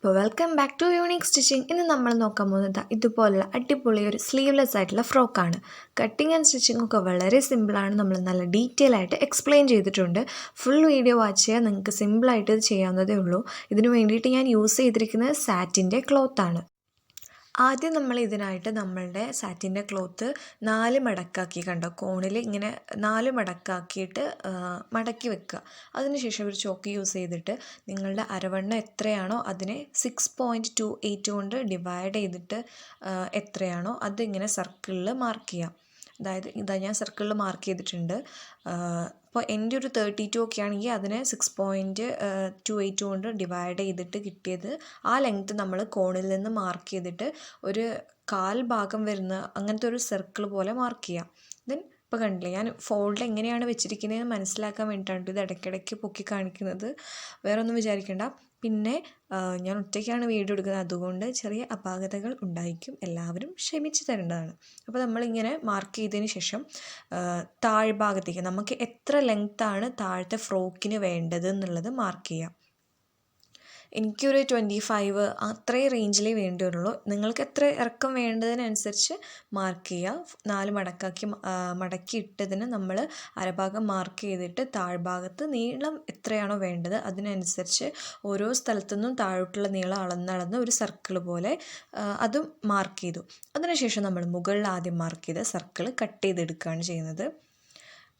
അപ്പോൾ welcome back to unique stitching. ഇന്ന് നമ്മൾ നോക്കാൻ പോകുന്നത് ഇതുപോലുള്ള അടിപൊളി ഒരു സ്ലീവ്ലെസ് ആയിട്ടുള്ള ഫ്രോക്കാണ്. കട്ടിങ് ആൻഡ് സ്റ്റിച്ചിങ് ഒക്കെ വളരെ സിമ്പിളാണ്. നമ്മൾ നല്ല ഡീറ്റെയിൽ ആയിട്ട് എക്സ്പ്ലെയിൻ ചെയ്തിട്ടുണ്ട്. ഫുൾ വീഡിയോ വാച്ച് ചെയ്യാൻ നിങ്ങൾക്ക് സിമ്പിളായിട്ട് ഇത് ചെയ്യാവുന്നതേ ഉള്ളൂ. ഇതിന് വേണ്ടിയിട്ട് ഞാൻ യൂസ് ചെയ്തിരിക്കുന്നത് സാറ്റിൻ്റെ ക്ലോത്താണ്. ആദ്യം നമ്മൾ ഇതിനായിട്ട് നമ്മളുടെ സാറ്റിൻ്റെ ക്ലോത്ത് 4 മടക്കാക്കി കണ്ടോ, കോണിൽ ഇങ്ങനെ 4 മടക്കാക്കിയിട്ട് മടക്കി വെക്കുക. അതിനുശേഷം ഒരു ചോക്ക് യൂസ് ചെയ്തിട്ട് നിങ്ങളുടെ അരവണ്ണം എത്രയാണോ അതിനെ 6.28 കൊണ്ട് ഡിവൈഡ് ചെയ്തിട്ട് എത്രയാണോ അതിങ്ങനെ സർക്കിളിൽ മാർക്ക് ചെയ്യാം. അതായത് ഇതാ ഞാൻ സർക്കിളിൽ മാർക്ക് ചെയ്തിട്ടുണ്ട്. അപ്പോൾ എൻ്റെ ഒരു 32 ഒക്കെ ആണെങ്കിൽ അതിനെ 6.28 കൊണ്ട് ഡിവൈഡ് ചെയ്തിട്ട് കിട്ടിയത് ആ ലെങ്ത്ത് നമ്മൾ കോണിൽ നിന്ന് മാർക്ക് ചെയ്തിട്ട് ഒരു 1/4 ഭാഗം വരുന്ന അങ്ങനത്തെ ഒരു സർക്കിൾ പോലെ മാർക്ക് ചെയ്യാം. ദെൻ ഇപ്പോൾ കണ്ടില്ലേ, ഞാൻ ഫോൾഡ് എങ്ങനെയാണ് വെച്ചിരിക്കുന്നതെന്ന് മനസ്സിലാക്കാൻ വേണ്ടിയിട്ടാണ് ഇത് ഇടയ്ക്കിടയ്ക്ക് പൊക്കി കാണിക്കുന്നത്. വേറെ ഒന്നും വിചാരിക്കേണ്ട. പിന്നെ ഞാൻ ഒറ്റയ്ക്കാണ് വീഡിയോ എടുക്കുന്നത്, അതുകൊണ്ട് ചെറിയ അപാകതകൾ ഉണ്ടായിരിക്കും, എല്ലാവരും ക്ഷമിച്ച് തരേണ്ടതാണ്. അപ്പോൾ നമ്മളിങ്ങനെ മാർക്ക് ചെയ്തതിന് ശേഷം താഴ്ഭാഗത്തേക്ക് നമുക്ക് എത്ര ലെങ്ത്താണ് താഴത്തെ ഫ്രോക്കിന് വേണ്ടത് എന്നുള്ളത് മാർക്ക് ചെയ്യാം. എനിക്കൊരു 25 അത്രയും റേഞ്ചിലേ വേണ്ടിയുള്ളൂ. നിങ്ങൾക്ക് എത്ര ഇറക്കം വേണ്ടതിനനുസരിച്ച് മാർക്ക് ചെയ്യുക. 4 മടക്കി ഇട്ടതിന് നമ്മൾ അരഭാഗം മാർക്ക് ചെയ്തിട്ട് താഴ്ഭാഗത്ത് നീളം എത്രയാണോ വേണ്ടത് അതിനനുസരിച്ച് ഓരോ സ്ഥലത്തു നിന്നും താഴോട്ടുള്ള നീളം അളന്നളന്ന് ഒരു സർക്കിൾ പോലെ അതും മാർക്ക് ചെയ്തു. അതിനുശേഷം നമ്മൾ മുകളിൽ ആദ്യം മാർക്ക് ചെയ്ത സർക്കിൾ കട്ട് ചെയ്തെടുക്കുകയാണ് ചെയ്യുന്നത്.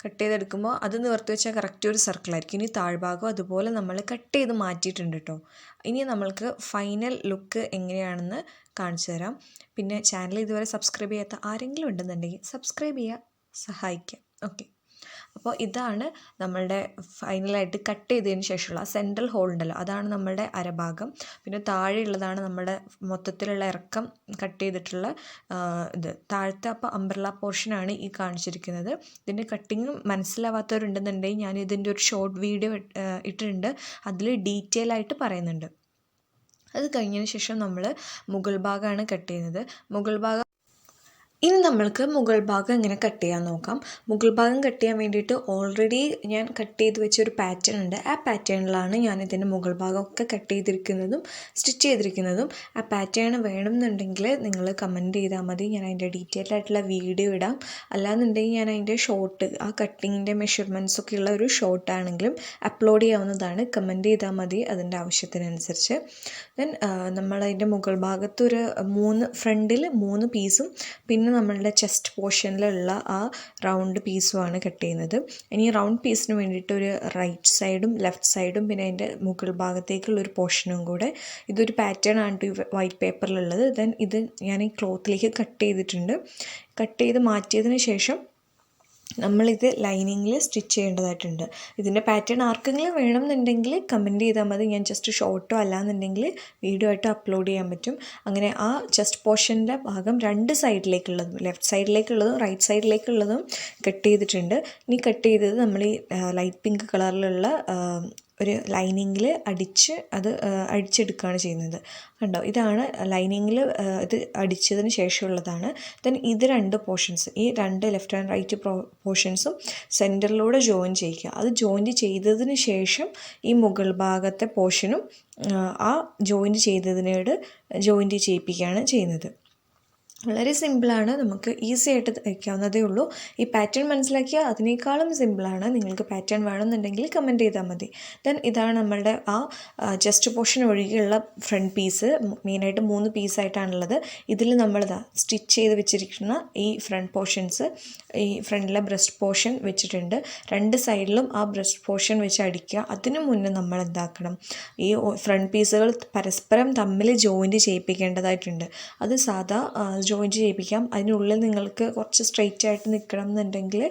കട്ട് ചെയ്തെടുക്കുമ്പോൾ അത് നിവർത്തി വെച്ചാൽ കറക്റ്റ് ഒരു സർക്കിളായിരിക്കും. ഇനി താഴ്ഭാഗം അതുപോലെ നമ്മൾ കട്ട് ചെയ്ത് മാറ്റിയിട്ടുണ്ട് കേട്ടോ. ഇനി നമ്മൾക്ക് ഫൈനൽ ലുക്ക് എങ്ങനെയാണെന്ന് കാണിച്ചു തരാം. പിന്നെ ചാനൽ ഇതുവരെ സബ്സ്ക്രൈബ് ചെയ്യാത്ത ആരെങ്കിലും ഉണ്ടെന്നുണ്ടെങ്കിൽ സബ്സ്ക്രൈബ് ചെയ്യുക, സഹായിക്കാം. ഓക്കെ, അപ്പോൾ ഇതാണ് നമ്മളുടെ ഫൈനലായിട്ട് കട്ട് ചെയ്തതിന് ശേഷമുള്ള സെൻട്രൽ ഹോൾ ഉണ്ടല്ലോ, അതാണ് നമ്മളുടെ അരഭാഗം. പിന്നെ താഴെയുള്ളതാണ് നമ്മുടെ മൊത്തത്തിലുള്ള ഇറക്കം കട്ട് ചെയ്തിട്ടുള്ള ഇത് താഴത്തെ. അപ്പോൾ അംബ്രല്ല പോർഷനാണ് ഈ കാണിച്ചിരിക്കുന്നത്. ഇതിൻ്റെ കട്ടിങ് മനസ്സിലാവാത്തവരുണ്ടെന്നുണ്ടെങ്കിൽ ഞാൻ ഇതിൻ്റെ ഒരു ഷോർട്ട് വീഡിയോ ഇട്ടിട്ടുണ്ട്, അതിൽ ഡീറ്റെയിൽ ആയിട്ട് പറയുന്നുണ്ട്. അത് കഴിഞ്ഞതിന് ശേഷം നമ്മൾ മുകൾ ഭാഗമാണ് കട്ട് ചെയ്യുന്നത്. ഇനി നമ്മൾക്ക് മുകൾ ഭാഗം എങ്ങനെ കട്ട് ചെയ്യാൻ നോക്കാം. മുകൾ ഭാഗം കട്ട് ചെയ്യാൻ വേണ്ടിയിട്ട് ഓൾറെഡി ഞാൻ കട്ട് ചെയ്ത് വെച്ചൊരു പാറ്റേൺ ഉണ്ട്. ആ പാറ്റേണിലാണ് ഞാൻ ഇതിൻ്റെ മുകൾ ഭാഗമൊക്കെ കട്ട് ചെയ്തിരിക്കുന്നതും സ്റ്റിച്ച് ചെയ്തിരിക്കുന്നതും. ആ പാറ്റേൺ വേണമെന്നുണ്ടെങ്കിൽ നിങ്ങൾ കമൻറ്റ് ചെയ്താൽ മതി, ഞാൻ അതിൻ്റെ ഡീറ്റെയിൽ ആയിട്ടുള്ള വീഡിയോ ഇടാം. അല്ലാന്നുണ്ടെങ്കിൽ ഞാൻ അതിൻ്റെ ഷോർട്ട്, ആ കട്ടിങ്ങിൻ്റെ മെഷർമെൻറ്റ്സ് ഒക്കെ ഉള്ള ഒരു ഷോർട്ടാണെങ്കിലും അപ്ലോഡ് ചെയ്യാവുന്നതാണ്. കമൻറ്റ് ചെയ്താൽ മതി അതിൻ്റെ ആവശ്യത്തിനനുസരിച്ച്. ദെൻ നമ്മളതിൻ്റെ മുകൾ ഭാഗത്ത് ഒരു ഫ്രണ്ടിൽ 3 പീസും പിന്നെ നമ്മളുടെ ചെസ്റ്റ് പോർഷനിലുള്ള ആ റൗണ്ട് പീസുമാണ് കട്ട് ചെയ്യുന്നത്. ഇനി റൗണ്ട് പീസിന് വേണ്ടിയിട്ട് ഒരു റൈറ്റ് സൈഡും ലെഫ്റ്റ് സൈഡും പിന്നെ അതിൻ്റെ മുകൾ ഭാഗത്തേക്കുള്ളൊരു പോർഷനും കൂടെ, ഇതൊരു പാറ്റേൺ ആണ് വൈറ്റ് പേപ്പറിലുള്ളത്. ദെൻ ഇത് ഞാൻ ഈ ക്ലോത്തിലേക്ക് കട്ട് ചെയ്തിട്ടുണ്ട്. കട്ട് ചെയ്ത് മാറ്റിയതിന് ശേഷം നമ്മളിത് ലൈനിങ്ങിൽ സ്റ്റിച്ച് ചെയ്യേണ്ടതായിട്ടുണ്ട്. ഇതിൻ്റെ പാറ്റേൺ ആർക്കെങ്കിലും വേണമെന്നുണ്ടെങ്കിൽ കമൻറ്റ് ചെയ്താൽ മതി, ഞാൻ ജസ്റ്റ് ഷോർട്ടോ അല്ലാന്നുണ്ടെങ്കിൽ വീഡിയോ ആയിട്ട് അപ്ലോഡ് ചെയ്യാൻ പറ്റും. അങ്ങനെ ആ ചെസ്റ്റ് പോർഷൻ്റെ ഭാഗം 2 സൈഡിലേക്കുള്ളതും ലെഫ്റ്റ് സൈഡിലേക്കുള്ളതും റൈറ്റ് സൈഡിലേക്കുള്ളതും കട്ട് ചെയ്തിട്ടുണ്ട്. ഇനി കട്ട് ചെയ്തത് നമ്മൾ ഈ ലൈറ്റ് പിങ്ക് കളറിലുള്ള ഒരു ലൈനിങ്ങിൽ അടിച്ചെടുക്കുകയാണ് ചെയ്യുന്നത്. കണ്ടോ, ഇതാണ് ലൈനിങ്ങിൽ ഇത് അടിച്ചതിന് ശേഷമുള്ളതാണ്. ദെൻ ഇത് 2 പോർഷൻസ്, ഈ 2 ലെഫ്റ്റ് ആൻഡ് റൈറ്റ് പോർഷൻസും സെൻറ്ററിലൂടെ ജോയിൻ ചെയ്യുക. അത് ജോയിൻറ്റ് ചെയ്തതിന് ശേഷം ഈ മുകൾ ഭാഗത്തെ പോർഷനും ആ ജോയിൻറ്റ് ചെയ്തതിനോട് ജോയിൻറ്റ് ചെയ്യിപ്പിക്കുകയാണ് ചെയ്യുന്നത്. വളരെ സിമ്പിളാണ്, നമുക്ക് ഈസി ആയിട്ട് തയ്ക്കാവുന്നതേ ഉള്ളൂ. ഈ പാറ്റേൺ മനസ്സിലാക്കിയാൽ അതിനേക്കാളും സിമ്പിളാണ്. നിങ്ങൾക്ക് പാറ്റേൺ വേണമെന്നുണ്ടെങ്കിൽ കമൻറ്റ് ചെയ്താൽ മതി. ദെൻ ഇതാണ് നമ്മളുടെ ആ ചെസ്റ്റ് പോർഷൻ ഒഴികെയുള്ള ഫ്രണ്ട് പീസ്. മെയിനായിട്ട് 3 പീസായിട്ടാണുള്ളത്. ഇതിൽ നമ്മളിതാ സ്റ്റിച്ച് ചെയ്ത് വെച്ചിരിക്കുന്ന ഈ ഫ്രണ്ട് പോർഷൻസ്, ഈ ഫ്രണ്ടിലെ ബ്രസ്റ്റ് പോർഷൻ വെച്ചിട്ടുണ്ട്. 2 സൈഡിലും ആ ബ്രസ്റ്റ് പോർഷൻ വെച്ച് അടിക്കുക. അതിനു മുന്നേ നമ്മൾ എന്താക്കണം, ഈ ഫ്രണ്ട് പീസുകൾ പരസ്പരം തമ്മിൽ ജോയിൻറ്റ് ചെയ്യിപ്പിക്കേണ്ടതായിട്ടുണ്ട്. അത് സാധാ ജോയിൻറ്റ് ചെയ്യിപ്പിക്കാം. അതിനുള്ളിൽ നിങ്ങൾക്ക് കുറച്ച് സ്ട്രെയിറ്റ് ആയിട്ട് നിൽക്കണം എന്നുണ്ടെങ്കിൽ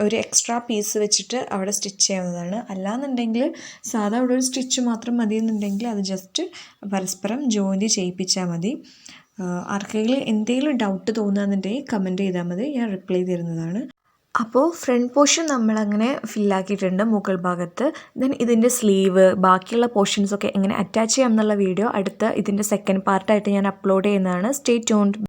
ഒരു എക്സ്ട്രാ പീസ് വെച്ചിട്ട് അവിടെ സ്റ്റിച്ച് ചെയ്യാവുന്നതാണ്. അല്ലാന്നുണ്ടെങ്കിൽ സാധാ അവിടെ ഒരു സ്റ്റിച്ച് മാത്രം മതി എന്നുണ്ടെങ്കിൽ അത് ജസ്റ്റ് പരസ്പരം ജോയിൻറ്റ് ചെയ്യിപ്പിച്ചാൽ മതി. ആർക്കെങ്കിലും എന്തെങ്കിലും ഡൗട്ട് തോന്നുകയെന്നുണ്ടെങ്കിൽ കമൻറ്റ് ചെയ്താൽ മതി, ഞാൻ റിപ്ലൈ തരുന്നതാണ്. അപ്പോൾ ഫ്രണ്ട് പോർഷൻ നമ്മളങ്ങനെ ഫില്ലാക്കിയിട്ടുണ്ട് മുകൾ ഭാഗത്ത്. ദെൻ ഇതിൻ്റെ സ്ലീവ്, ബാക്കിയുള്ള പോർഷൻസൊക്കെ എങ്ങനെ അറ്റാച്ച് ചെയ്യാം എന്നുള്ള വീഡിയോ ഇതിൻ്റെ സെക്കൻഡ് പാർട്ടായിട്ട് ഞാൻ അപ്ലോഡ് ചെയ്യുന്നതാണ്. Stay tuned.